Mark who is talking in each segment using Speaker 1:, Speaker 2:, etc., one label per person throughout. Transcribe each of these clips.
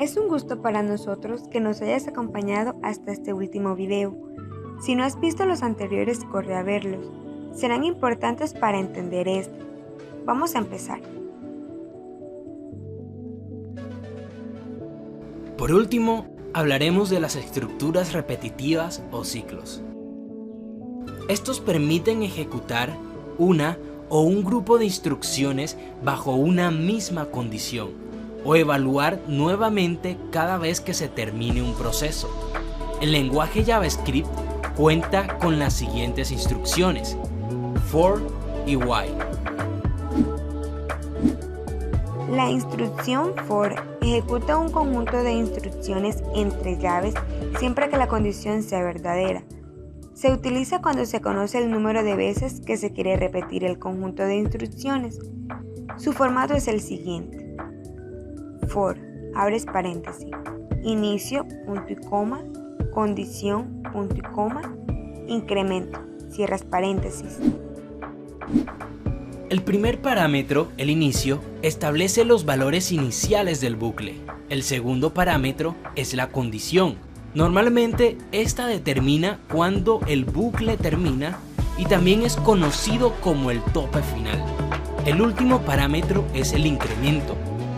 Speaker 1: Es un gusto para nosotros que nos hayas acompañado hasta este último video. Si no has visto los anteriores, corre a verlos. Serán importantes para entender esto. Vamos a empezar.
Speaker 2: Por último, hablaremos de las estructuras repetitivas o ciclos. Estos permiten ejecutar una o un grupo de instrucciones bajo una misma condición o evaluar nuevamente cada vez que se termine un proceso. El lenguaje JavaScript cuenta con las siguientes instrucciones: for y while.
Speaker 1: La instrucción for ejecuta un conjunto de instrucciones entre llaves siempre que la condición sea verdadera. Se utiliza cuando se conoce el número de veces que se quiere repetir el conjunto de instrucciones. Su formato es el siguiente: for, abres paréntesis, inicio, punto y coma, condición, punto y coma, incremento, cierras paréntesis.
Speaker 2: El primer parámetro, el inicio, establece los valores iniciales del bucle. El segundo parámetro es la condición. Normalmente, esta determina cuándo el bucle termina y también es conocido como el tope final. El último parámetro es el incremento.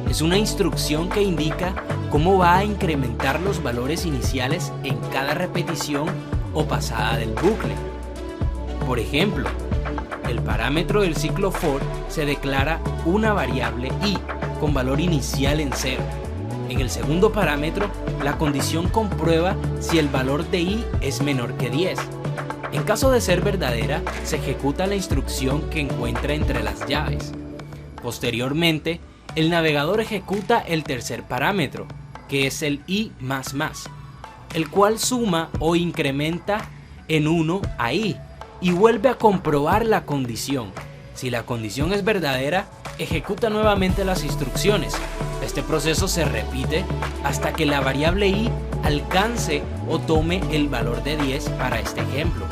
Speaker 2: Es una instrucción que indica cómo va a incrementar los valores iniciales en cada repetición o pasada del bucle. Por ejemplo, el parámetro del ciclo for se declara una variable i con valor inicial en 0. En el segundo parámetro, la condición comprueba si el valor de i es menor que 10. En caso de ser verdadera, se ejecuta la instrucción que encuentra entre las llaves. Posteriormente, el navegador ejecuta el tercer parámetro, que es el i++, el cual suma o incrementa en 1 a i y vuelve a comprobar la condición. Si la condición es verdadera, ejecuta nuevamente las instrucciones. Este proceso se repite hasta que la variable i alcance o tome el valor de 10 para este ejemplo,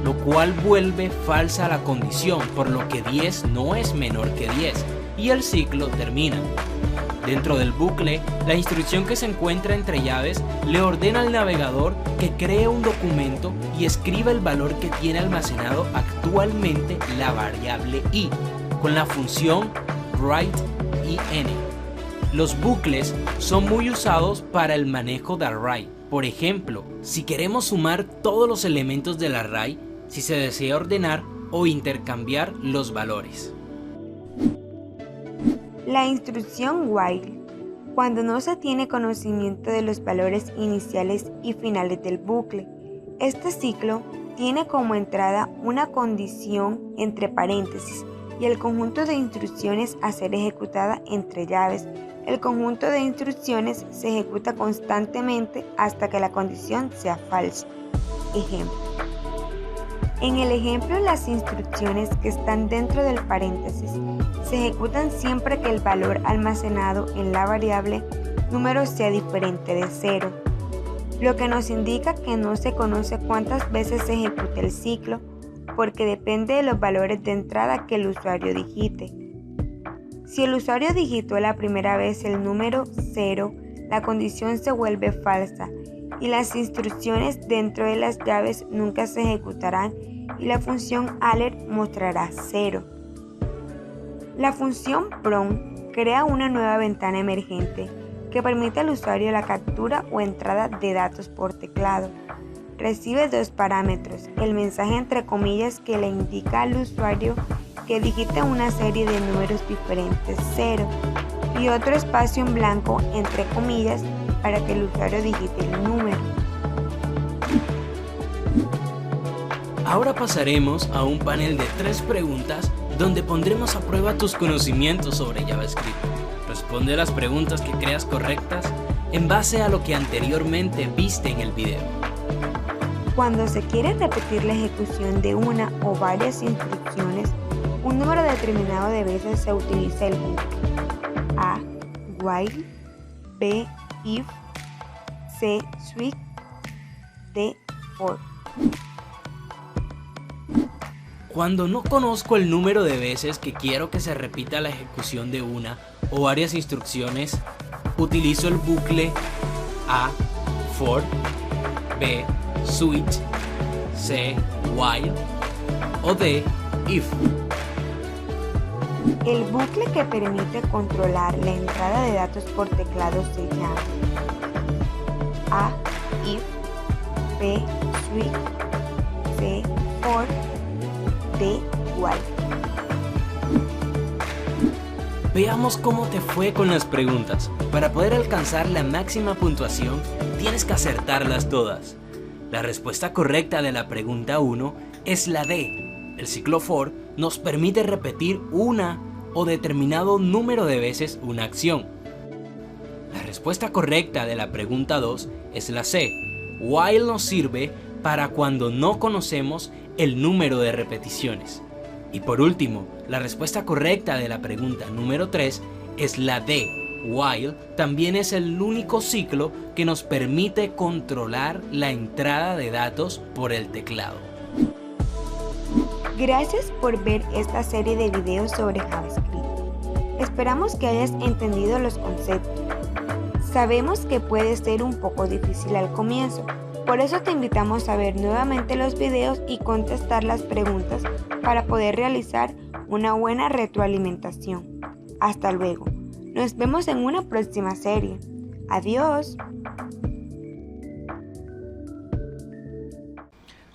Speaker 2: lo cual vuelve falsa la condición, por lo que 10 no es menor que 10 y el ciclo termina. Dentro del bucle, la instrucción que se encuentra entre llaves le ordena al navegador que cree un documento y escriba el valor que tiene almacenado actualmente la variable i, con la función write-in. Los bucles son muy usados para el manejo de array. Por ejemplo, si queremos sumar todos los elementos del array, si se desea ordenar o intercambiar los valores.
Speaker 1: La instrucción while, cuando no se tiene conocimiento de los valores iniciales y finales del bucle. Este ciclo tiene como entrada una condición entre paréntesis y el conjunto de instrucciones a ser ejecutada entre llaves. El conjunto de instrucciones se ejecuta constantemente hasta que la condición sea falsa. Ejemplo. En el ejemplo, las instrucciones que están dentro del paréntesis se ejecutan siempre que el valor almacenado en la variable número sea diferente de 0, lo que nos indica que no se conoce cuántas veces se ejecuta el ciclo, porque depende de los valores de entrada que el usuario digite. Si el usuario digitó la primera vez el número 0, la condición se vuelve falsa y las instrucciones dentro de las llaves nunca se ejecutarán y la función alert mostrará 0. La función prompt crea una nueva ventana emergente que permite al usuario la captura o entrada de datos por teclado. Recibe dos parámetros: el mensaje entre comillas que le indica al usuario que digite una serie de números diferentes 0 y otro espacio en blanco entre comillas para que el usuario digite el número.
Speaker 2: Ahora pasaremos a un panel de 3 preguntas donde pondremos a prueba tus conocimientos sobre JavaScript. Responde las preguntas que creas correctas en base a lo que anteriormente viste en el video.
Speaker 1: Cuando se quiere repetir la ejecución de una o varias instrucciones, un número determinado de veces se utiliza el bucle. A. While. B. If. C. Switch. D. For.
Speaker 2: Cuando no conozco el número de veces que quiero que se repita la ejecución de una o varias instrucciones, Utilizo el bucle A, for, B, switch, C, while o D, if.
Speaker 1: El bucle que permite controlar la entrada de datos por teclado se llama A, if, B, switch, C, for, D, while.
Speaker 2: Veamos cómo te fue con las preguntas. Para poder alcanzar la máxima puntuación, tienes que acertarlas todas. La respuesta correcta de la pregunta 1 es la D. El ciclo for nos permite repetir una o determinado número de veces una acción. La respuesta correcta de la pregunta 2 es la C. While nos sirve para cuando no conocemos el número de repeticiones. Y por último, la respuesta correcta de la pregunta número 3 es la D. While también es el único ciclo que nos permite controlar la entrada de datos por el teclado.
Speaker 1: Gracias por ver esta serie de videos sobre JavaScript. Esperamos que hayas entendido los conceptos. Sabemos que puede ser un poco difícil al comienzo, por eso te invitamos a ver nuevamente los videos y contestar las preguntas para poder realizar una buena retroalimentación. Hasta luego. Nos vemos en una próxima serie. Adiós.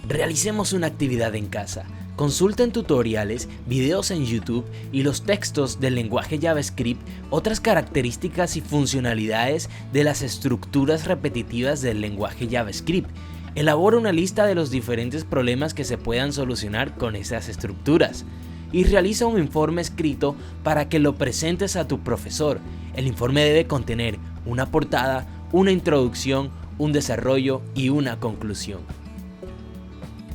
Speaker 2: Realicemos una actividad en casa. Consulten tutoriales, videos en YouTube y los textos del lenguaje JavaScript, otras características y funcionalidades de las estructuras repetitivas del lenguaje JavaScript. Elabora una lista de los diferentes problemas que se puedan solucionar con esas estructuras. Y realiza un informe escrito para que lo presentes a tu profesor. El informe debe contener una portada, una introducción, un desarrollo y una conclusión.